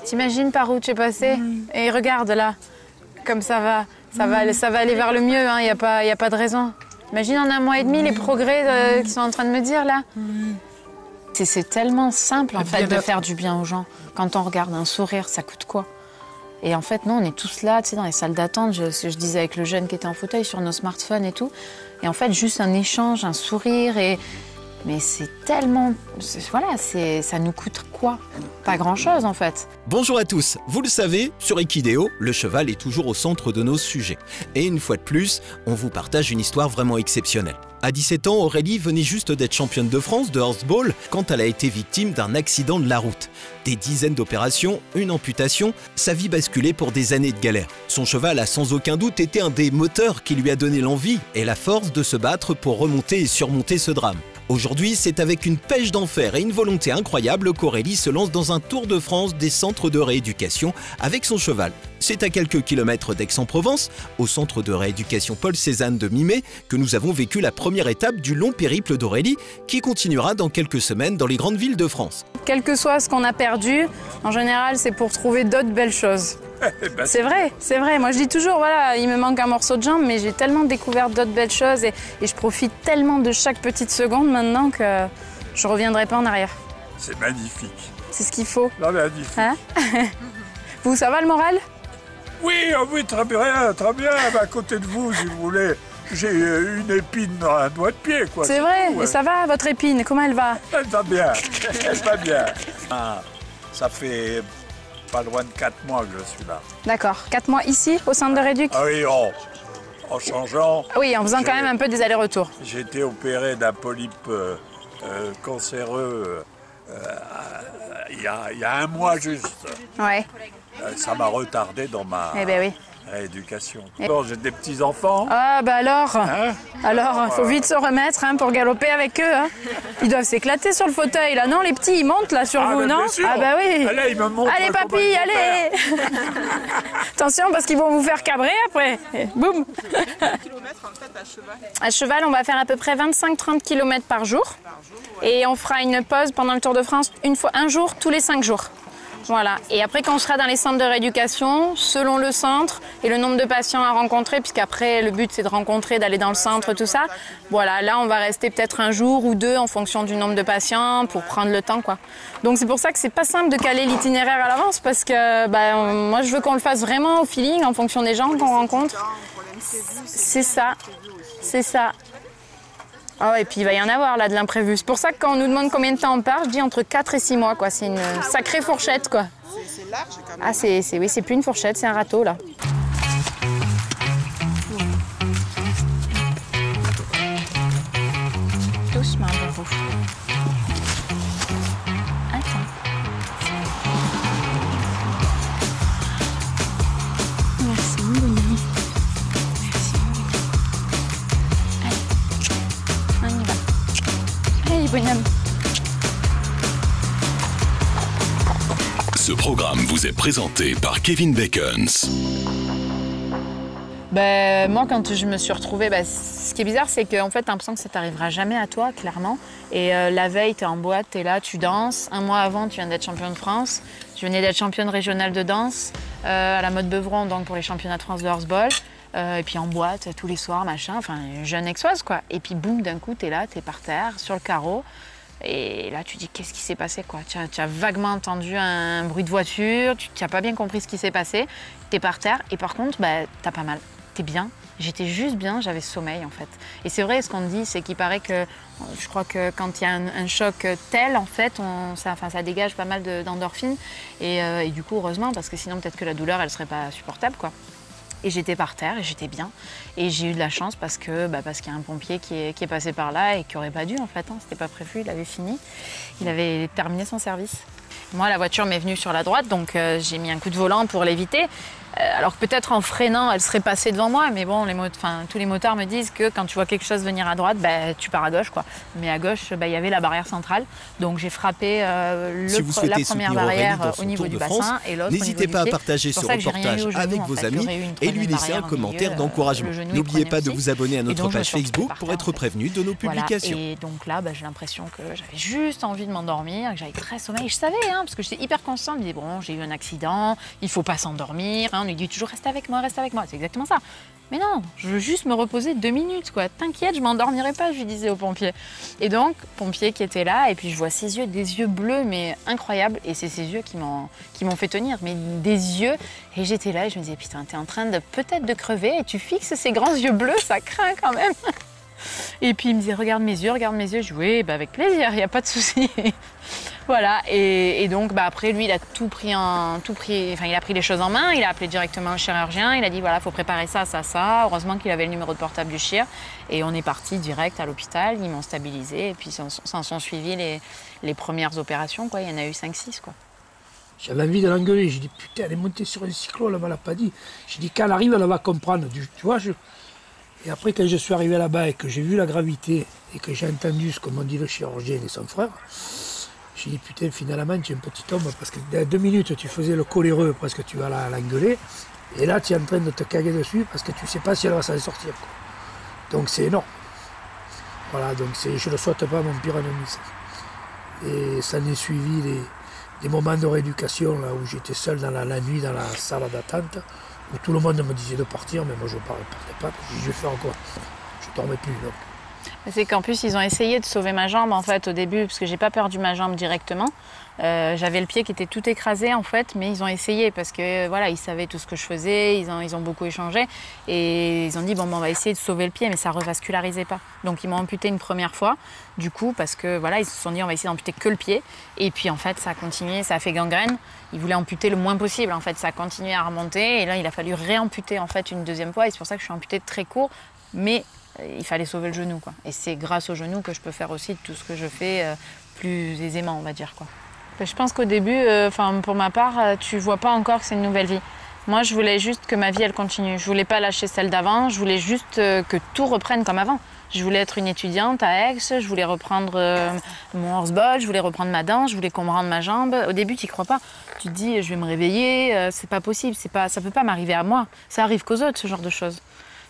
T'imagines par où tu es passé? Et regarde là, comme ça va aller vers le mieux, hein, y a pas de raison. Imagine en 1 mois et demi les progrès qu'ils sont en train de me dire là. C'est tellement simple en fait de faire du bien aux gens. Quand on regarde un sourire, ça coûte quoi? Et en fait, non, on est tous là, tu sais, dans les salles d'attente. Je disais avec le jeune qui était en fauteuil sur nos smartphones et tout. Et en fait, juste un échange, un sourire mais c'est tellement... Voilà, ça nous coûte quoi? Pas grand-chose, en fait. Bonjour à tous. Vous le savez, sur Equideo, le cheval est toujours au centre de nos sujets. Et une fois de plus, on vous partage une histoire vraiment exceptionnelle. À 17 ans, Aurélie venait juste d'être championne de France de horseball quand elle a été victime d'un accident de la route. Des dizaines d'opérations, une amputation, sa vie basculait pour des années de galère. Son cheval a sans aucun doute été un des moteurs qui lui a donné l'envie et la force de se battre pour remonter et surmonter ce drame. Aujourd'hui, c'est avec une pêche d'enfer et une volonté incroyable qu'Aurélie se lance dans un tour de France des centres de rééducation avec son cheval. C'est à quelques kilomètres d'Aix-en-Provence, au centre de rééducation Paul Cézanne de Mimé, que nous avons vécu la première étape du long périple d'Aurélie, qui continuera dans quelques semaines dans les grandes villes de France. Quel que soit ce qu'on a perdu, en général, c'est pour trouver d'autres belles choses. C'est vrai. Moi, je dis toujours, voilà, il me manque un morceau de jambe, mais j'ai tellement découvert d'autres belles choses et je profite tellement de chaque petite seconde maintenant que je ne reviendrai pas en arrière. C'est magnifique. C'est ce qu'il faut. Non, magnifique. Hein? Vous, ça va le moral? Oui, oh oui, très bien, très bien. À côté de vous, si vous voulez, j'ai une épine dans un doigt de pied, quoi. C'est vrai, tout, ouais. Et ça va, votre épine? Comment elle va? Elle va bien, elle va bien. Ah, ça fait pas loin de 4 mois que je suis là. D'accord. 4 mois ici, au centre de rééduc? Ah oui, en changeant. Oui, en faisant quand même un peu des allers-retours. J'ai été opéré d'un polype cancéreux il y a 1 mois juste. Ouais. Ça m'a retardé dans ma rééducation. Bon, j'ai des petits-enfants. Ah bah alors, Hein? il faut vite se remettre pour galoper avec eux. Hein. Ils doivent s'éclater sur le fauteuil là, non? Les petits, ils montent là sur vous, non? Bien sûr. Ah bah oui. Allez, ils me montrent allez comment papy, il faut allez. Attention parce qu'ils vont vous faire cabrer après. Et boum. Kilomètres en fait à cheval? À cheval, on va faire à peu près 25-30 km par jour. Et on fera une pause pendant le Tour de France un jour tous les 5 jours. Voilà. Et après, quand on sera dans les centres de rééducation, selon le centre et le nombre de patients à rencontrer, puisqu'après, le but, c'est de rencontrer, d'aller dans le centre, tout ça. Voilà, là, on va rester peut-être 1 jour ou 2 en fonction du nombre de patients pour prendre le temps, quoi. Donc, c'est pour ça que c'est pas simple de caler l'itinéraire à l'avance parce que moi, je veux qu'on le fasse vraiment au feeling, en fonction des gens qu'on rencontre. C'est ça. C'est ça. Oh, et puis il va y en avoir là de l'imprévu. C'est pour ça que quand on nous demande combien de temps on part, je dis entre 4 et 6 mois, quoi. C'est une sacrée fourchette, quoi. C'est large quand même. Ah, c'est plus une fourchette, c'est un râteau, là. Doucement, vous. Attends. Merci, mon bonhomme. Hey, bonhomme. Ce programme vous est présenté par Kevin Bacons. Moi, quand je me suis retrouvée, ce qui est bizarre, c'est qu'en fait, t'as l'impression que ça t'arrivera jamais à toi, clairement. Et la veille, t'es en boîte, t'es là, tu danses. 1 mois avant, tu viens d'être championne de France. Je venais d'être championne régionale de danse à la Motte Beuvron, donc pour les championnats de France de horseball. Et puis en boîte, tous les soirs, machin, enfin, jeune aixoise, quoi. Et puis boum, d'un coup, t'es là, t'es par terre, sur le carreau. Et là, tu dis, qu'est-ce qui s'est passé, quoi? Tu as vaguement entendu un bruit de voiture, tu n'as pas bien compris ce qui s'est passé. T'es par terre, et par contre, t'as pas mal. T'es bien. J'étais juste bien, j'avais sommeil, en fait. Et c'est vrai, ce qu'on dit, c'est qu'il paraît que, je crois que quand il y a un choc tel, en fait, ça dégage pas mal d'endorphines. Et du coup, heureusement, parce que sinon, peut-être que la douleur, elle serait pas supportable, quoi. Et j'étais par terre et j'étais bien. Et j'ai eu de la chance parce qu'il y a un pompier qui est passé par là et qui n'aurait pas dû, en fait. Hein. C'était pas prévu, il avait fini. Il avait terminé son service. Moi, la voiture m'est venue sur la droite, donc j'ai mis un coup de volant pour l'éviter. Alors que peut-être en freinant, elle serait passée devant moi, mais bon, tous les motards me disent que quand tu vois quelque chose venir à droite, tu pars à gauche, quoi. Mais à gauche, il y avait la barrière centrale, donc j'ai frappé la première barrière au niveau du bassin et l'autre au niveau du pied. N'hésitez pas à partager ce reportage avec vos amis et lui laisser un commentaire d'encouragement. N'oubliez pas de vous abonner à notre page Facebook pour être prévenu de nos publications. Et donc là, j'ai l'impression que j'avais juste envie de m'endormir, que j'avais très sommeil. Je savais, parce que j'étais hyper consciente. Je me disais, bon, j'ai eu un accident, il faut pas s'endormir. Hein. On lui dit toujours, reste avec moi, reste avec moi. C'est exactement ça. Mais non, je veux juste me reposer 2 minutes, quoi. T'inquiète, je m'endormirai pas, je lui disais au pompier. Et donc, pompier qui était là, et puis je vois ses yeux, des yeux bleus, mais incroyables. Et c'est ces yeux qui m'ont fait tenir, mais des yeux. Et j'étais là et je me disais, putain, t'es en train de peut-être de crever, et tu fixes ces grands yeux bleus, ça craint quand même. Et puis il me dit, regarde mes yeux. Je dis, oui, bah avec plaisir, il n'y a pas de souci. Voilà, et donc bah, après lui, il a il a pris les choses en main, il a appelé directement un chirurgien, il a dit, voilà, il faut préparer ça, ça, ça. Heureusement qu'il avait le numéro de portable du chir. Et on est parti direct à l'hôpital, ils m'ont stabilisé, et puis s'en sont suivis les premières opérations, quoi. Il y en a eu 5-6, quoi. J'avais envie de l'engueuler, j'ai dit, putain, elle est montée sur un cyclo, elle ne me l'a pas dit. J'ai dit, quand elle arrive, elle va comprendre, tu vois. Et après, quand je suis arrivé là-bas et que j'ai vu la gravité et que j'ai entendu ce que m'ont dit le chirurgien et son frère, j'ai dit, putain, finalement, tu es un petit homme, parce que dans 2 minutes, tu faisais le coléreux, parce que tu vas l'engueuler, et là, tu es en train de te caguer dessus, parce que tu ne sais pas si elle va s'en sortir, quoi. Donc, c'est énorme. Voilà, donc je ne le souhaite pas à mon pire ennemi, ça. Et ça n'est suivi des moments de rééducation, là, où j'étais seul dans la nuit, dans la salle d'attente, où tout le monde me disait de partir, mais moi je ne partais pas. Je vais faire quoi? Je ne dormais plus. Donc. C'est qu'en plus, ils ont essayé de sauver ma jambe en fait au début, parce que j'ai pas perdu ma jambe directement. J'avais le pied qui était tout écrasé en fait, mais ils ont essayé parce que voilà, ils savaient tout ce que je faisais, ils ont beaucoup échangé et ils ont dit bon, on va essayer de sauver le pied, mais ça revascularisait pas. Donc ils m'ont amputé une première fois, du coup, parce que voilà, ils se sont dit on va essayer d'amputer que le pied. Et puis en fait, ça a continué, ça a fait gangrène. Ils voulaient amputer le moins possible. En fait, ça a continué à remonter et là, il a fallu réamputer en fait une deuxième fois. Et c'est pour ça que je suis amputée très court, mais il fallait sauver le genou, quoi. Et c'est grâce au genou que je peux faire aussi tout ce que je fais plus aisément, on va dire, quoi. Je pense qu'au début, pour ma part, tu vois pas encore que c'est une nouvelle vie. Moi, je voulais juste que ma vie, elle continue. Je voulais pas lâcher celle d'avant. Je voulais juste que tout reprenne comme avant. Je voulais être une étudiante à Aix. Je voulais reprendre mon horseball. Je voulais reprendre ma danse. Je voulais qu'on me rende ma jambe. Au début, tu y crois pas. Tu te dis, je vais me réveiller. C'est pas possible. Ça peut pas m'arriver à moi. Ça arrive qu'aux autres, ce genre de choses.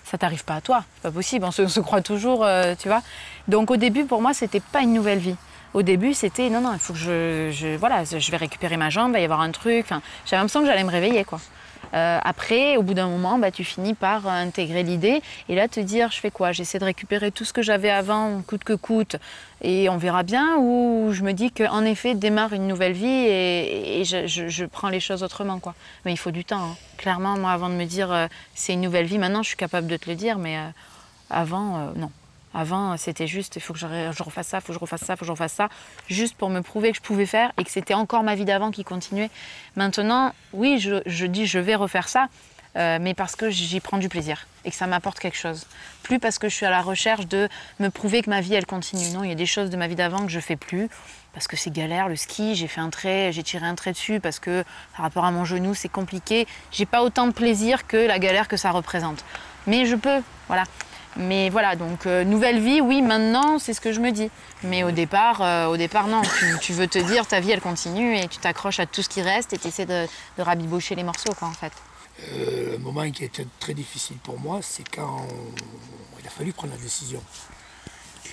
Ça t'arrive pas à toi. C'est pas possible. On se croit toujours, tu vois. Donc, au début, pour moi, c'était pas une nouvelle vie. Au début, c'était non, il faut que je vais récupérer ma jambe, il va y avoir un truc. Enfin, j'avais l'impression que j'allais me réveiller, quoi. Après, au bout d'un moment, tu finis par intégrer l'idée et là te dire, je fais quoi? J'essaie de récupérer tout ce que j'avais avant, coûte que coûte, et on verra bien. Ou je me dis qu'en effet, démarre une nouvelle vie et je prends les choses autrement, quoi. Mais il faut du temps, hein. Clairement, moi, avant de me dire c'est une nouvelle vie, maintenant, je suis capable de te le dire, mais avant, non. Avant, c'était juste, il faut que je refasse ça, il faut que je refasse ça, il faut que je refasse ça, juste pour me prouver que je pouvais faire et que c'était encore ma vie d'avant qui continuait. Maintenant, oui, je dis je vais refaire ça, mais parce que j'y prends du plaisir et que ça m'apporte quelque chose. Plus parce que je suis à la recherche de me prouver que ma vie, elle continue. Non, il y a des choses de ma vie d'avant que je ne fais plus, parce que c'est galère, le ski, j'ai tiré un trait dessus, parce que par rapport à mon genou, c'est compliqué. J'ai pas autant de plaisir que la galère que ça représente. Mais je peux, voilà. Mais voilà, donc nouvelle vie, oui, maintenant, c'est ce que je me dis. Mais au départ non. Tu veux te dire, ta vie, elle continue et tu t'accroches à tout ce qui reste et tu essaies de rabibocher les morceaux, quoi, en fait. Le moment qui était très difficile pour moi, c'est quand il a fallu prendre la décision.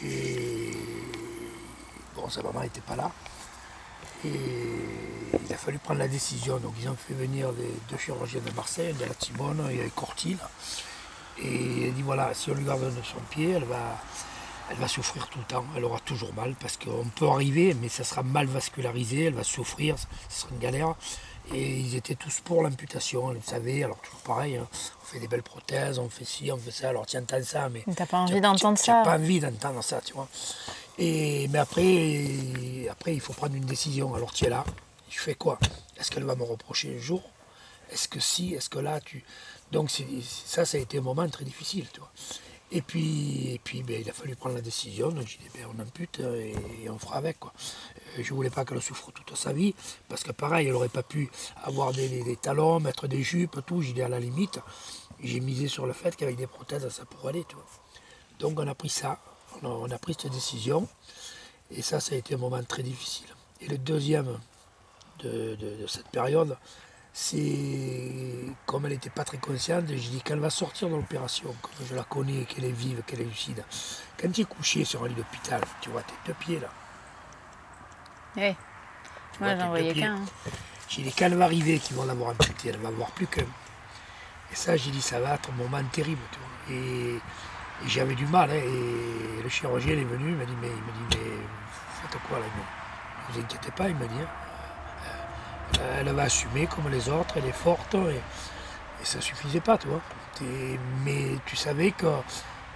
Et bon, sa maman n'était pas là. Et il a fallu prendre la décision. Donc ils ont fait venir les 2 chirurgiens de Marseille, de la Timone et Cortil. Et il dit voilà, si on lui garde son pied, elle va souffrir tout le temps, elle aura toujours mal, parce qu'on peut arriver, mais ça sera mal vascularisé, elle va souffrir, ce sera une galère. Et ils étaient tous pour l'amputation, vous savez, alors toujours pareil, hein, on fait des belles prothèses, on fait ci, on fait ça, alors tu entends ça, mais t'as pas envie d'entendre ça. T'as pas envie d'entendre ça, tu vois. Mais après, il faut prendre une décision, alors tu es là, je fais quoi? Est-ce qu'elle va me reprocher un jour? Est-ce que si, est-ce que là, Donc ça a été un moment très difficile, tu vois. Et puis il a fallu prendre la décision, donc j'ai dit on ampute et on fera avec, quoi. Je voulais pas qu'elle souffre toute sa vie, parce que pareil, elle n'aurait pas pu avoir des talons, mettre des jupes, tout. J'ai dit à la limite, j'ai misé sur le fait qu'avec des prothèses, ça pourrait aller, tu vois. Donc on a pris ça, on a pris cette décision, et ça a été un moment très difficile. Et le deuxième de cette période, c'est comme elle n'était pas très consciente, j'ai dit qu'elle va sortir de l'opération, comme je la connais, qu'elle est vive, qu'elle est lucide. Quand tu es couché sur un lit d'hôpital, tu vois tes 2 pieds là. Oui. Tu Ouais, vois, j'en voyais tes deux qu'un. pieds. J'ai dit, quand elle va arriver, qui vont l'avoir amputé, elle va avoir plus qu'un. Et ça, j'ai dit, ça va être un moment terrible. Tu vois. Et j'avais du mal. Hein, et le chirurgien est venu, il m'a dit, mais faites quoi là? Ne vous inquiétez pas, il m'a dit. Hein. Elle va assumer comme les autres, elle est forte. Et ça ne suffisait pas, tu vois. Mais tu savais que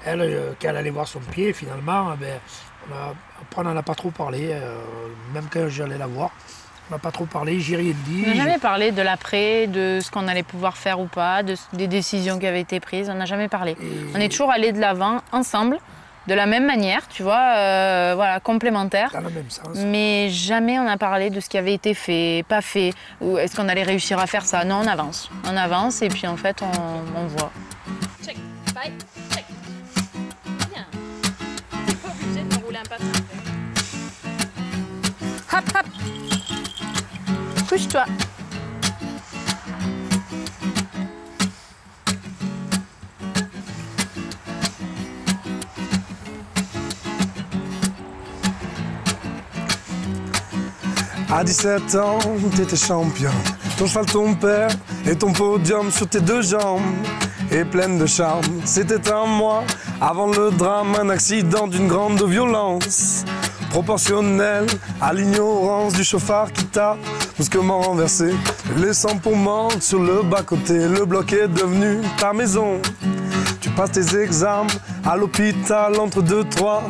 quand elle allait voir son pied, finalement, ben, on n'en a pas trop parlé. Même quand j'allais la voir, on n'a pas trop parlé, j'ai rien dit. On n'a jamais parlé de l'après, de ce qu'on allait pouvoir faire ou pas, des décisions qui avaient été prises. On n'a jamais parlé. On est toujours allés de l'avant, ensemble, de la même manière, tu vois, voilà, complémentaires. Dans le même sens. Mais jamais on n'a parlé de ce qui avait été fait, pas fait, ou est-ce qu'on allait réussir à faire ça. Non, on avance. On avance et puis en fait, on voit. Check, bye, check. Bien. T'es pas obligé de me rouler un patin. Hop, hop. Couche-toi. À 17 ans, t'étais champion. Ton cheval, ton père et ton podium sur tes deux jambes. Et pleine de charme, c'était un mois avant le drame, un accident d'une grande violence. Proportionnel à l'ignorance du chauffard qui t'a brusquement renversé, laissant pour morte sur le bas-côté. Le bloc est devenu ta maison. Tu passes tes examens à l'hôpital entre 2-3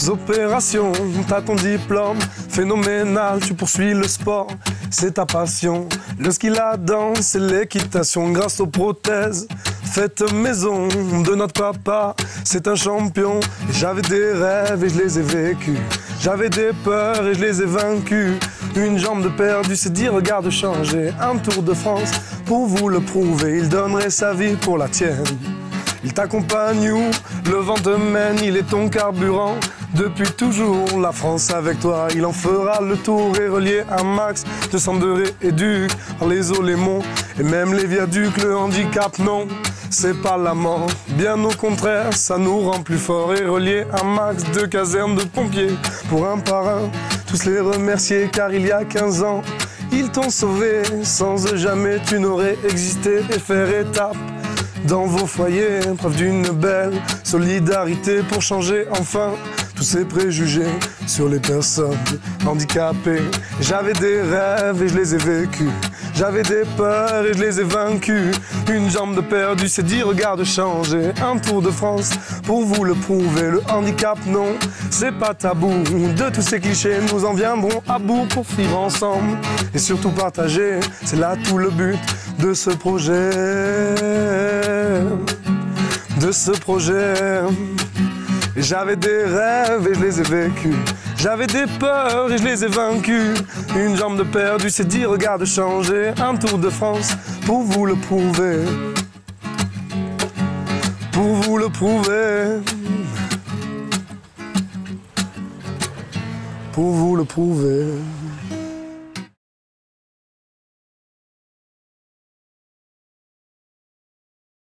opérations. T'as ton diplôme phénoménal, tu poursuis le sport, c'est ta passion. Le ski, la danse et l'équitation, grâce aux prothèses faites maison de notre papa, c'est un champion. J'avais des rêves et je les ai vécus. J'avais des peurs et je les ai vaincus. Une jambe de perdu, c'est dire regarde changer. Un Tour de France pour vous le prouver. Il donnerait sa vie pour la tienne. Il t'accompagne où le vent te mène, il est ton carburant. Depuis toujours, la France avec toi, il en fera le tour et relier un max de Sanderé et Duc, par les eaux, les monts et même les viaducs. Le handicap, non, c'est pas la mort, bien au contraire, ça nous rend plus forts. Et relier un max de casernes de pompiers pour un par un, tous les remercier car il y a 15 ans, ils t'ont sauvé. Sans eux jamais tu n'aurais existé. Et faire étape dans vos foyers, preuve d'une belle solidarité pour changer enfin tous ces préjugés sur les personnes handicapées. J'avais des rêves et je les ai vécus. J'avais des peurs et je les ai vaincus. Une jambe de perdu, c'est dit regarde changer. Un Tour de France pour vous le prouver. Le handicap, non, c'est pas tabou. De tous ces clichés, nous en viendrons à bout pour vivre ensemble et surtout partager. C'est là tout le but de ce projet. De ce projet. J'avais des rêves et je les ai vécus. J'avais des peurs et je les ai vaincus. Une jambe de perdu, c'est dit regarde changer. Un Tour de France pour vous le prouver. Pour vous le prouver. Pour vous le prouver.